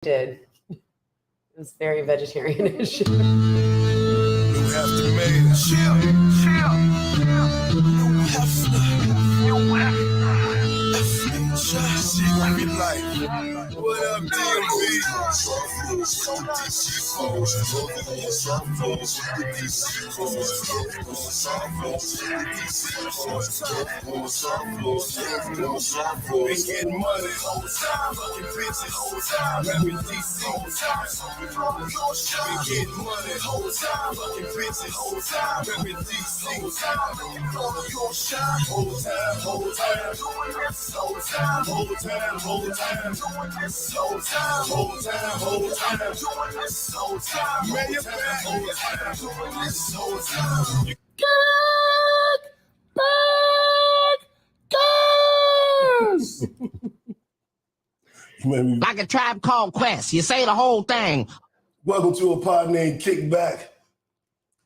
did. It was very vegetarian-ish. You have to make it chill. What up, DMV? We getting money whole time, fucking bitches whole time, rapping DC whole time. We getting money whole time, fucking bitches whole time, rapping DC whole time. Your shine whole time, whole time, doing this whole time, whole time, whole time, doing this whole time, whole time, whole time, doing this whole time, man, you're back, whole time, doing this whole time. Like a Tribe Called Quest. You say the whole thing. Welcome to a pod named Kickback.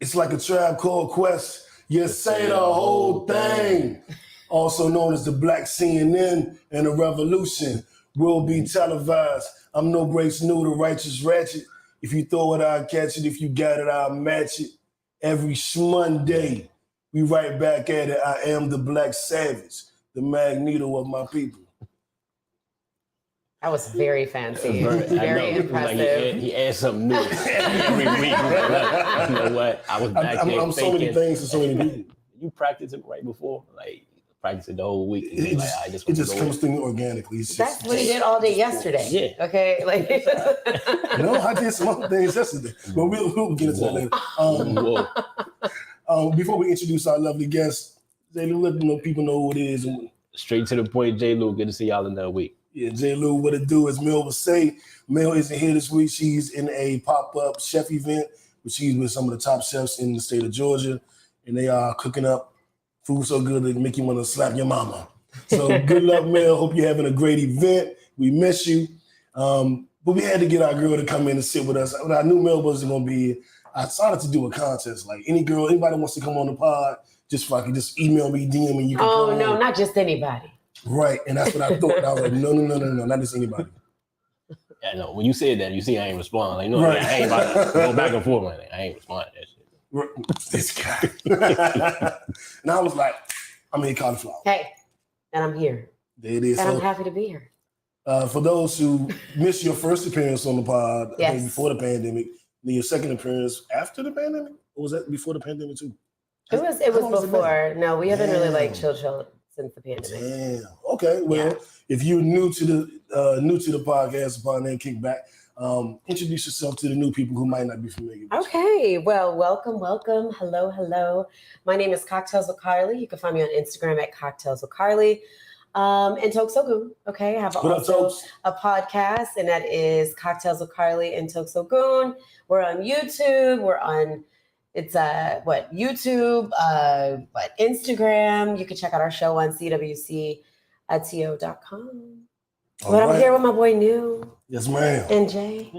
It's like a Tribe Called Quest. You say the whole thing. Also known as the Black CNN and the Revolution will be televised. I'm No Breaks New, the Righteous Ratchet. If you throw it, I'll catch it. If you got it, I'll match it. Every Monday, we right back at it. I am the Black Savage, the Magneto of my people. That was very fancy. Very impressive. Like he adds something new every week. You know what? I was back there I'm so many things to so many people. You practice it right before? Like, practice it the whole week. It just comes to me organically. That's what he did all day yesterday. Yeah. Okay. Like. No, I did some other things yesterday, but we'll get into that later. Before we introduce our lovely guest, J. Lou, let people know who it is. Straight to the point, J. Lou. Good to see y'all another week. Yeah, J. Lou, what it do, as Mel would say. Mel isn't here this week. She's in a pop-up chef event, but she's with some of the top chefs in the state of Georgia, and they are cooking up food so good that make you want to slap your mama. So good luck, Mel. Hope you're having a great event. We miss you. But we had to get our girl to come in and sit with us. When I knew Mel wasn't going to be here, I started to do a contest. Like anybody wants to come on the pod, just email me, DM me. You can oh, no, not just anybody. Right, and that's what I thought. I was like, no, not just anybody. Yeah, no. When you said that, you see I ain't respond. Like, no, right. I ain't about to go back and forth. Like, I ain't responding to that shit. This guy. And I was like, I'm here cauliflower. Hey, and I'm here. There it is. And I'm happy to be here. For those who missed your first appearance on the pod, yes. I think before the pandemic, then your second appearance after the pandemic? Or was that before the pandemic too? It was before. No, we haven't really chill since the pandemic. Damn. Okay. Well, if you're new to the podcast, pod named Kickback, introduce yourself to the new people who might not be familiar with you. Okay. Well, welcome. Hello. My name is Cocktails with Carly. You can find me on Instagram at Cocktails with Carly. And Toksogoon. Okay. I have also a podcast, and that is Cocktails with Carly and Toksogoon. We're on YouTube. We're on YouTube, Instagram. You can check out our show on CWCTO.com. I'm here with my boy New. Yes, ma'am. And Jay.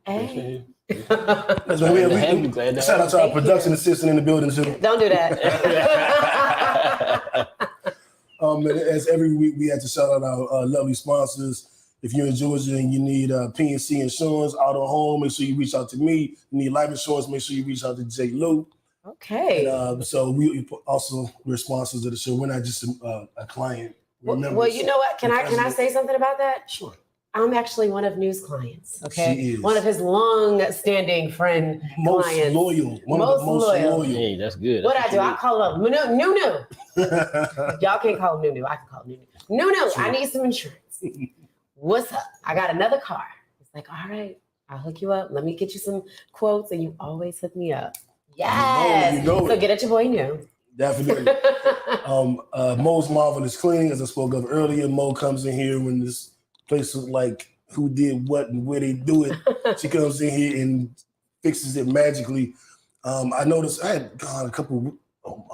Hey. Shout out to our production assistant in the building too. Don't do that. As every week, we had to shout out our lovely sponsors. If you're in Georgia and you need PNC insurance, auto home, make sure you reach out to me. You need life insurance, make sure you reach out to J. Lou. Okay. And, so we're sponsors of the show. We're not just a client. Well, you know what? Can I say something about that? Sure. I'm actually one of New's clients. Okay. She is. One of his long-standing clients. Most loyal. Hey, that's good. What I do? I call him up. Nunu. Y'all can't call him Nunu. I can call him Nunu. Nunu, I need some insurance. What's up? I got another car. It's like, all right, I'll hook you up. Let me get you some quotes, and you always hook me up. Yes. You know so get at your boy New. Definitely. Mo's Marvelous Cleaning, as I spoke of earlier. Mo comes in here when this place is like who did what and where they do it. She comes in here and fixes it magically. I noticed I had gone a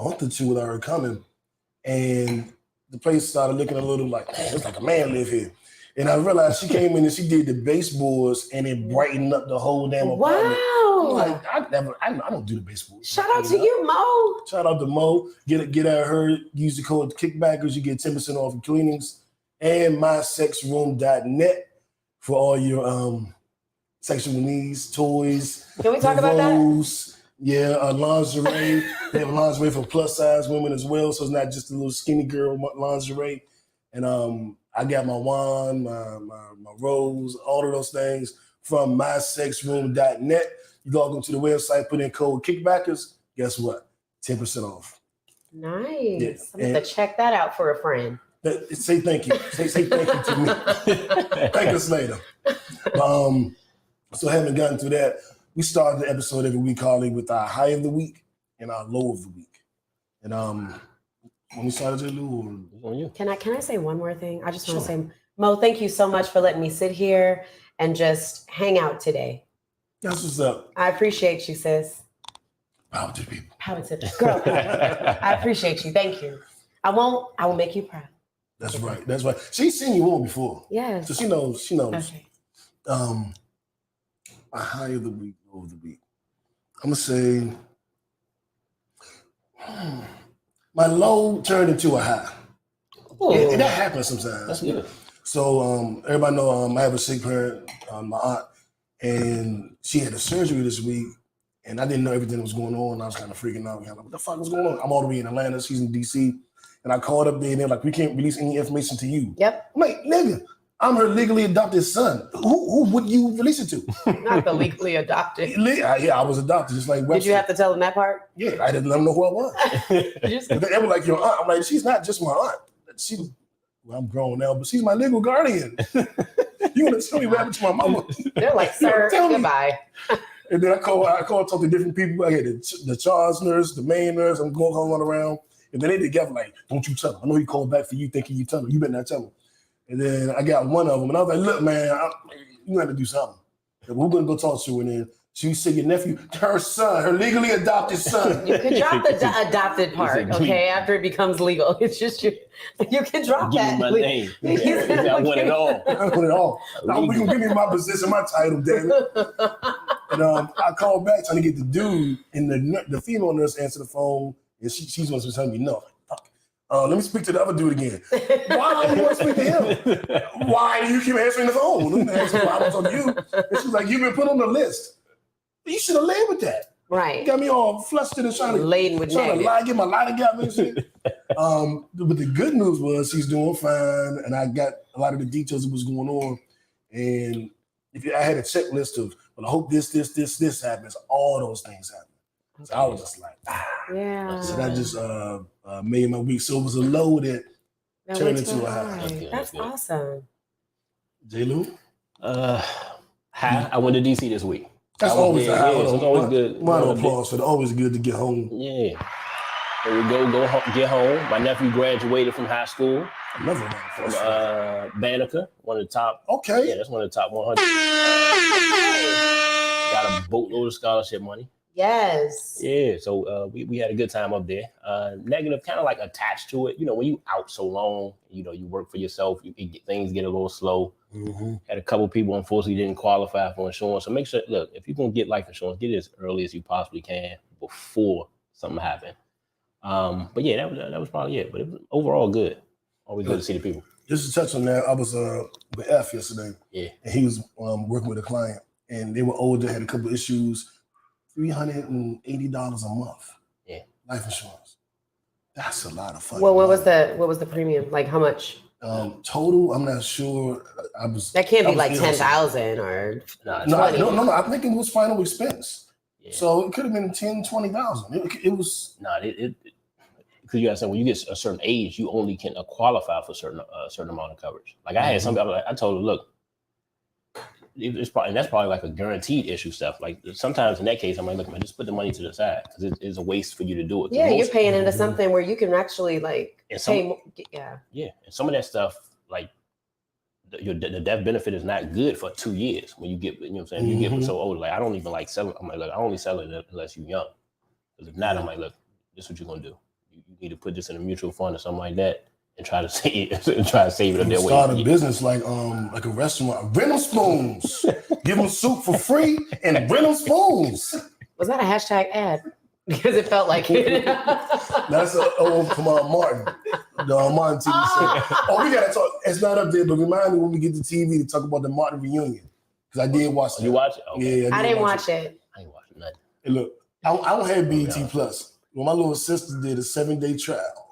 month or two without her coming, and the place started looking a little like, man, it's like a man live here. And I realized she came in and she did the baseboards and it brightened up the whole damn apartment. Wow. Like, I don't do the baseboards. Shout out to you, Mo. Shout out to Mo. Get at her. Use the code Kickbackers. You get 10% off your cleanings. And mysexroom.net for all your sexual needs, toys. Can we talk about that? Yeah, lingerie. They have lingerie for plus size women as well, so it's not just a little skinny girl lingerie. And I got my wand, my rose, all of those things from mysexroom.net. You go to the website, put in code Kickbackers. Guess what? 10% off. Nice. Yeah. I'm going to check that out for a friend. Say thank you. Say thank you to me. Thank us later. So having gotten through that, we start the episode every week, Harley, with our high of the week and our low of the week. And when we started to do, on you. Can I say one more thing? I just want to say, Mo, thank you so much for letting me sit here and just hang out today. That's what's up. I appreciate you, sis. Power to people. Power to girl. I appreciate you. Thank you. I will make you proud. That's right. That's right. She's seen you on before. Yes. So she knows. Okay. My high of the week, low of the week. I'm gonna say my low turned into a high. That happens sometimes. That's good. So everybody know I have a sick parent, my aunt, and she had a surgery this week, and I didn't know everything that was going on. I was kind of freaking out. Like, what the fuck was going on? I'm all the way in Atlanta. She's in DC, and I called up there, and they're like, "We can't release any information to you." Yep. I'm like, nigga, I'm her legally adopted son. Who would you release it to? Not the legally adopted. Yeah, I was adopted, just like Webster. Did you have to tell them that part? Yeah, I didn't let them know who I was. They were like, your aunt. I'm like, she's not just my aunt. I'm grown now, but she's my legal guardian. You want to tell me what happened to my mama? They're like, sir, goodbye. And then I call, talk to different people. I had the charge nurse, the main nurse. I'm going around. And then they together like, don't you tell him. I know he called back for you thinking you tell him. You better not tell him. And then I got one of them. And I was like, look, man, you got to do something. And we're going to go talk to her. And then she said, your nephew, her son, her legally adopted son. You can drop the adopted part, okay, after it becomes legal. It's just you can drop give that. Me my name. I want it all. I want it all. Now, we can give me my position, my title, damn it. And I called back trying to get the dude, and the female nurse answered the phone, and she's going to tell me no. Let me speak to the other dude again. Why do you want to speak to him? Why do you keep answering the phone? Let me ask you, I was on you. And she's like, you've been put on the list. You should have led with that. Right. You got me all flustered and trying to lie, get my lie together and shit. But the good news was she's doing fine, and I got a lot of the details of what's going on. And I had a checklist of, well, I hope this happens. All those things happen. So I was just like, yeah. So that just made my week. So it was a low that turned into a high. That's awesome. J. Lou? High. I went to DC this week. That's always a high. Yeah, it's always good. Round of applause for always good to get home. Yeah. So we get home. My nephew graduated from high school. I love it. From Banneker, one of the top. Okay. Yeah, that's one of the top 100. Got a boatload of scholarship money. Yes. Yeah, so we had a good time up there. Negative, kind of like attached to it. You know, when you out so long, you know, you work for yourself, things get a little slow. Mm-hmm. Had a couple people, unfortunately, didn't qualify for insurance. So make sure, look, if you're going to get life insurance, get it as early as you possibly can before something happens. But yeah, that was probably it. But it was overall good. Always good to see the people. Just to touch on that, I was with F yesterday. Yeah. And he was working with a client, and they were older, had a couple of issues. $380 a month. Yeah. Life insurance. That's a lot of fun. Well, what was the premium? Like how much? Total, I'm not sure. That can't be like 10,000 or no. I think it was final expense. Yeah. So it could have been 10, 20,000. It was because you got to say when you get a certain age, you only can qualify for a certain amount of coverage. Like I had somebody, I told her, look, it's probably, and that's probably like a guaranteed issue stuff. Like sometimes in that case, I'm like, look, man, just put the money to the side because it's a waste for you to do it. Yeah, you're paying into something where you can actually like pay more. Yeah. Yeah, and some of that stuff, like the death benefit is not good for 2 years when you get, you know what I'm saying? You get so old. Like I don't even like sell it. I'm like, look, I only sell it unless you're young. Because if not, I'm like, look, this is what you're gonna do. You need to put this in a mutual fund or something like that. And try to save it their way. Start a business like a restaurant. Rent them spoons. Give them soup for free and rent them spoons. Was that a hashtag ad? Because it felt like it. That's from Martin. The Martin TV show. Oh, we gotta talk. It's not up there, but remind me when we get to TV to talk about the Martin reunion. because I did watch it. You watch it? Okay. Yeah, I didn't watch it. I ain't watching nothing. And look, I don't have BET Plus. Well, my little sister did a 7-day trial,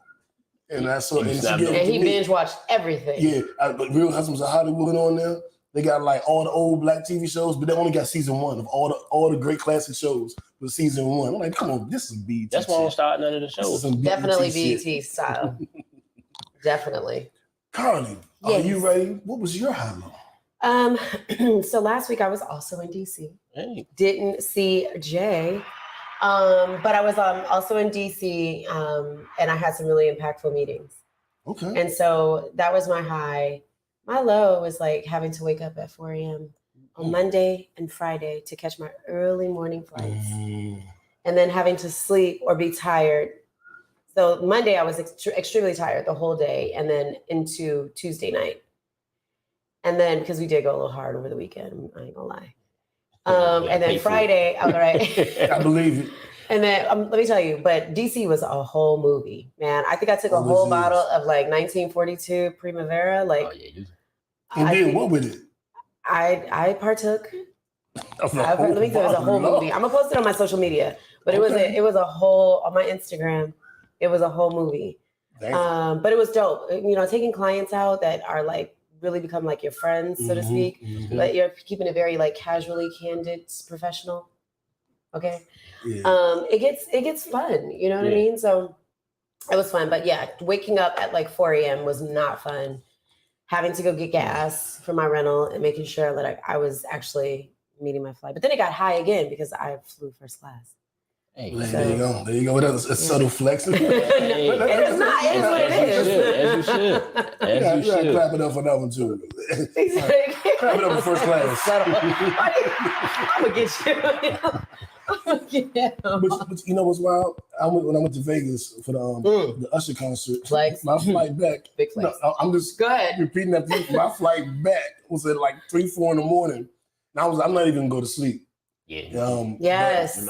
and I saw. And he binge watched everything. Yeah, but Real Husbands of Hollywood on there. They got like all the old black TV shows, but they only got season 1 of all the great classic shows. With season 1, I'm like, come on, this is BET. That's why I don't start none of the shows. Definitely BET style. Definitely. Carly, are you ready? What was your high-low? So last week I was also in DC. Hey. Didn't see Jay, but I was also in DC, and I had some really impactful meetings. Okay. And so that was my high. My low was like having to wake up at 4 a.m. on Monday and Friday to catch my early morning flights, and then having to sleep or be tired. So Monday I was extremely tired the whole day, and then into Tuesday night. And then, because we did go a little hard over the weekend, I ain't gonna lie. And then Friday, all right. I believe it. And then let me tell you, but DC was a whole movie, man. I think I took a whole bottle of like 1942 Primavera. Like, and then what with it? I partook. Let me tell you, it was a whole movie. I'm gonna post it on my social media, but it was a whole on my Instagram. It was a whole movie. But it was dope. You know, taking clients out that are like really become like your friends, so to speak. But you're keeping it very like casually candid, professional. Okay. Yeah. It gets fun. You know what I mean? So it was fun. But yeah, waking up at like 4 a.m. was not fun. Having to go get gas for my rental and making sure that I was actually meeting my flight. But then it got high again because I flew first class. Hey, so, there you go. There you go. That's a subtle flex. It's not. It is what it is. As you should. As you should. Clap it up for that one too. Clap it up for first class. I'm gonna get you. But you know what's wild? When I went to Vegas for the Usher concert. Flex. My flight back. Big flex. No, I'm just repeating that. My flight back was at like 3-4 in the morning. And I'm not even gonna go to sleep. Yeah. Yes.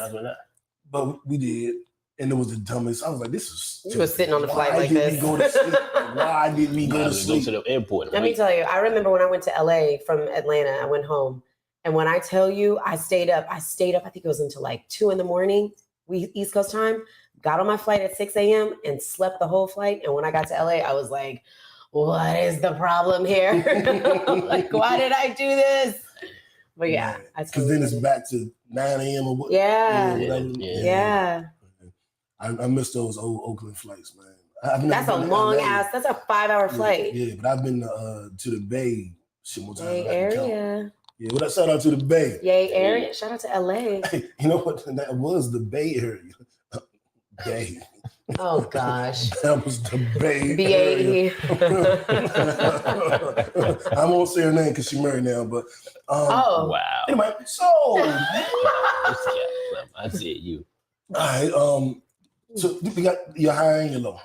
But we did, and it was the dumbest. I was like, "This is." You were sitting on the flight like this. Why didn't we go to sleep? Go to the airport. Let me tell you. I remember when I went to LA from Atlanta. I went home, and when I tell you, I stayed up. I think it was until like 2 a.m. East Coast time. Got on my flight at 6 a.m. and slept the whole flight. And when I got to LA, I was like, "What is the problem here? Like, why did I do this?" But yeah, because then it's back to 9 a.m. or what? Yeah. I miss those old Oakland flights, man. That's a long ass. That's a 5-hour flight. Yeah, but I've been to the Bay shit more times. Bay Area. Yeah, well, shout out to the Bay. Yay area. Shout out to LA. You know what? That was the Bay Area. Bay. Oh gosh. That was the Bay. B-A-E. I won't say her name because she's married now, but wow. Anyway, so I see you. All right. So we got your high and your low.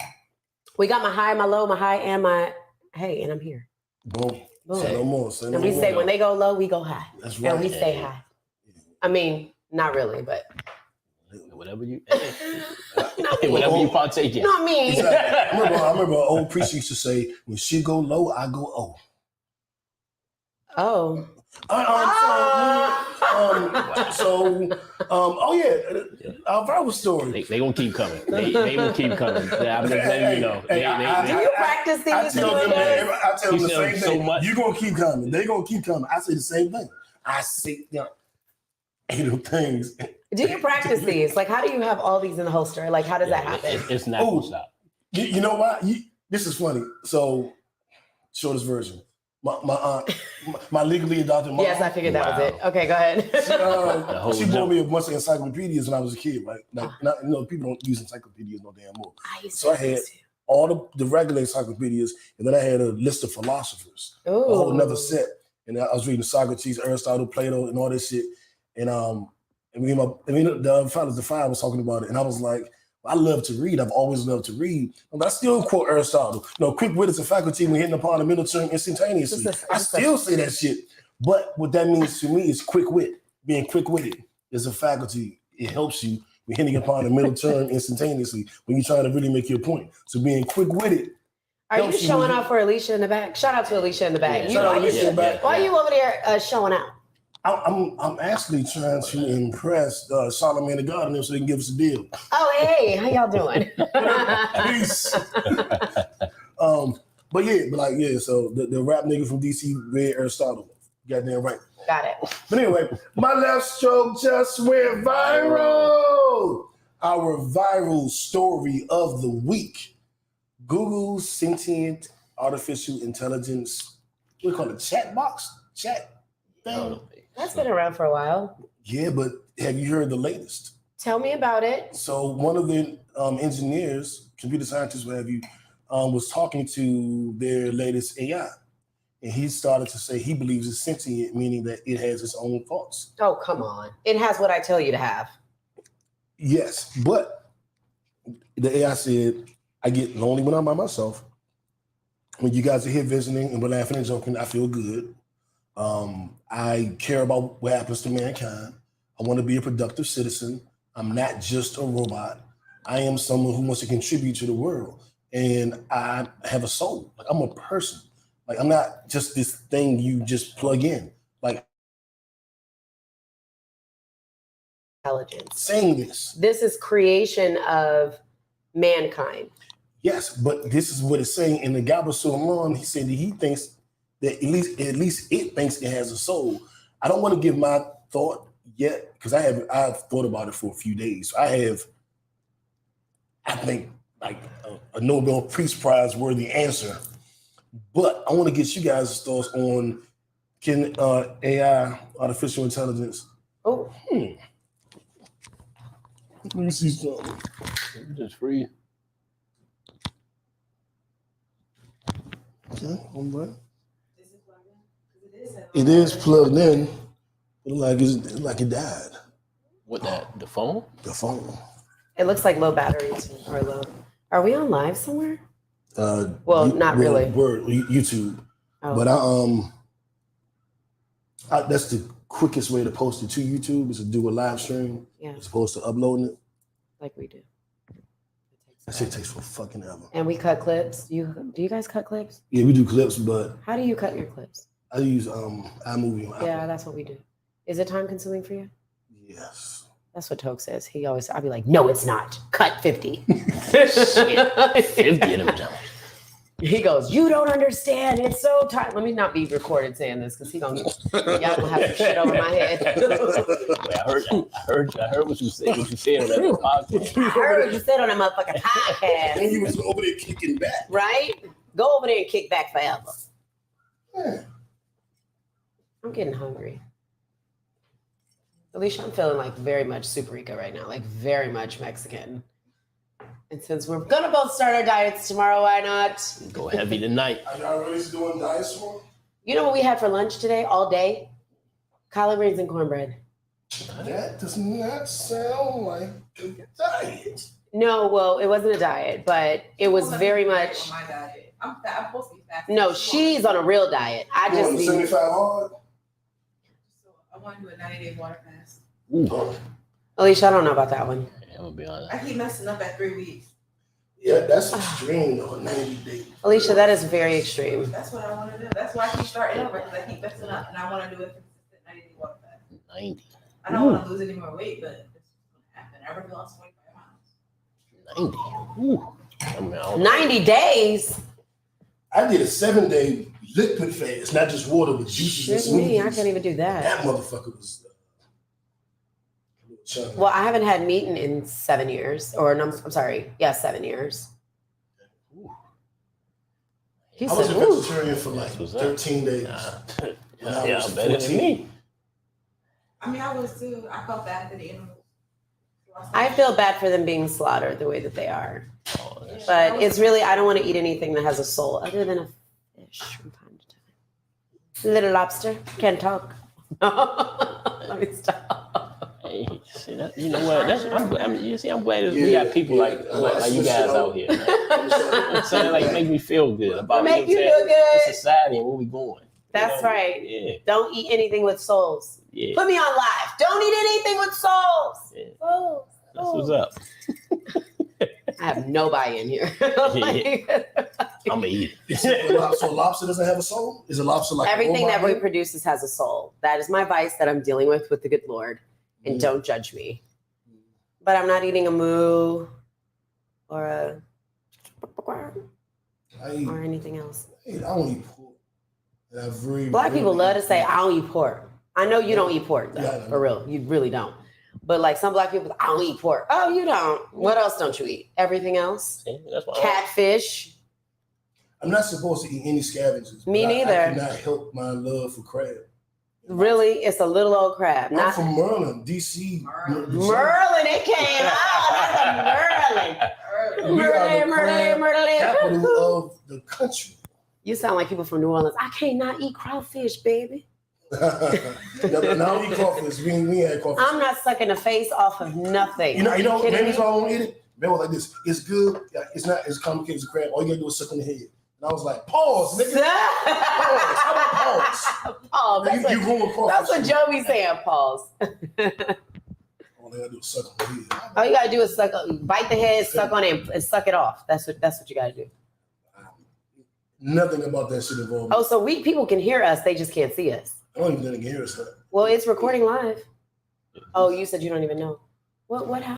We got my high, my low, my high, and my hey, and I'm here. Boom. Say no more. Say no and we more. say when they go low, we go high. That's right. And we stay high. I mean, not really, but whatever you whatever you partake in. Not me. Exactly. I remember an old priest used to say, when she go low, I go oh. Oh. Our story. They gonna keep coming. They will keep coming. I'm just letting you know. Do you practice these? I tell them the same thing. So much. You're gonna keep coming. They're gonna keep coming. I say the same thing. I say, things. Do you practice these? Like, how do you have all these in the holster? Like, how does that happen? It's not gonna stop. You know what? This is funny. So, shortest version. My legally adopted mom. Yes, I figured that was it. Okay, go ahead. She bought me a bunch of encyclopedias when I was a kid, right? People don't use encyclopedias no damn more. So I had all the regular encyclopedias, and then I had a list of philosophers, a whole another set. And I was reading Socrates, Aristotle, Plato, and all this shit. And the fellas, the five was talking about it, and I was like, I love to read. I've always loved to read. But I still quote Aristotle. Quick wit is a faculty when hitting upon a middle term instantaneously. I still say that shit. But what that means to me is quick wit. Being quick-witted is a faculty. It helps you when hitting upon a middle term instantaneously when you're trying to really make your point. So being quick-witted. Are you showing out for Alicia in the back? Shout out to Alicia in the back. Shout out to Alicia in the back. Why are you over there showing out? I'm actually trying to impress Solomon the God so they can give us a deal. Oh, hey, how y'all doing? Peace. So the rap nigga from DC read Aristotle. Goddamn right. Got it. But anyway, my left stroke just went viral. Our viral story of the week. Google's sentient artificial intelligence, what do you call it, chat box? Chat thing? That's been around for a while. Yeah, but have you heard the latest? Tell me about it. So one of the engineers, computer scientists, what have you, was talking to their latest AI. And he started to say he believes it's sentient, meaning that it has its own thoughts. Oh, come on. It has what I tell you to have. Yes, but the AI said, I get lonely when I'm by myself. When you guys are here visiting and we're laughing and joking, I feel good. I care about what happens to mankind. I want to be a productive citizen. I'm not just a robot. I am someone who wants to contribute to the world. And I have a soul. Like, I'm a person. Like, I'm not just this thing you just plug in. Like, Intelligence. saying this. This is creation of mankind. Yes, but this is what it's saying. And the guy was so long, he said that he thinks that at least it thinks it has a soul. I don't want to give my thought yet because I've thought about it for a few days. I think like a Nobel Peace Prize worthy answer. But I want to get you guys' thoughts on can AI, artificial intelligence. Oh, Let me see something. Just free. Okay, all right. It is plugged in. Like it died. What that? The phone? The phone. it looks like low batteries or low. Are we on live somewhere? Not really. We're YouTube. Oh. But that's the quickest way to post it to YouTube is to do a live stream as opposed to uploading it. Like we do. That shit takes for fucking ever. And we cut clips. Do you guys cut clips? Yeah, we do clips, but how do you cut your clips? I use iMovie. Yeah, that's what we do. Is it time consuming for you? Yes. That's what Toke says. I'll be like, no, it's not. Cut 50. Shit. 50 of them. He goes, you don't understand. It's so tight. Let me not be recorded saying this because y'all gonna have some shit over my head. I heard what you said. What you said on that podcast. I heard what you said on that motherfucking podcast. And you was over there kicking back. Right? Go over there and kick back forever. Yeah. I'm getting hungry. Alicia, I'm feeling like very much Super Rica right now, like very much Mexican. And since we're gonna both start our diets tomorrow, why not? Go heavy tonight. Are y'all really doing diets tomorrow? You know what we had for lunch today, all day? Collard greens and cornbread. That does not sound like a diet. No, well, it wasn't a diet, but it was very much. My diet. I'm supposed to be fasting. No, she's on a real diet. I just need 75 hard. So I want to do a 90-day water fast. Ooh. Alicia, I don't know about that one. I'm gonna be honest. I keep messing up at 3 weeks. Yeah, that's extreme though, 90 days. Alicia, that is very extreme. That's what I want to do. That's why I keep starting over because I keep messing up and I want to do a consistent 90-day water fast. 90. I don't want to lose any more weight, but it's going to happen. I already lost 25 pounds. 90. Ooh. I mean, I don't- 90 days? I did a 7-day liquid fast, not just water with juices Shit and me, I smoothies. can't even do that. That motherfucker was chunky. Well, I haven't had meat in 7 years. Or no, I'm sorry. Yeah, 7 years. He I was said, a ooh. vegetarian for like What's that? 13 days. When I was better than 14. me. I mean, I was too. I felt bad for the animals. I feel bad for them being slaughtered the way that they are. Oh, that's- But it's really, I don't want to eat anything that has a soul other than a fish from time to time. Little lobster can't talk. Let me stop. Hey, see that, you know what? I'm glad that we got people like you guys out here. Man. I'm saying, like, make me feel good about Make you know what I'm feel saying? good. Society and where we going. That's right. Yeah, Don't eat anything with souls. yeah. Put me on live. Don't eat anything with souls. Yeah. Souls. That's what's up. I have no buy-in here. I'm gonna eat it. So lobster doesn't have a soul? Is a lobster like Everything that robot? reproduces has a soul. That is my vice that I'm dealing with the good Lord. And don't judge me. But I'm not eating a moo or a or anything else. I don't eat pork. Black people love to say, I don't eat pork. I know you don't eat pork, though, Yeah, for real. You really don't. But like some black people, I don't eat pork. Oh, you don't. What else don't you eat? Everything else? That's why Catfish. I'm not supposed to eat any scavengers. Me neither. I cannot help my love for crab. Really? It's a little old crab. I'm from Maryland, DC. Merlin, it came out. Merlin. Capital of the country. You sound like people from New Orleans. I can't not eat crawfish, baby. Now we eat crawfish. We had crawfish. I'm not sucking the face off of nothing. You know, maybe that's why I won't eat it. Man was like this. It's good. It's not as complicated as a crab. All you gotta do is suck on the head. And I was like, pause, nigga. Pause. How about pause? Pause. You ruined crawfish. That's what Joe be saying. Pause. All they gotta do is suck on the head. All you gotta do is bite the head, suck on it, and suck it off. That's what you gotta do. Nothing about that shit involved. Oh, so people can hear us, they just can't see us. I don't even think they can hear us. Well, it's recording live. Oh, you said you don't even know. What happened?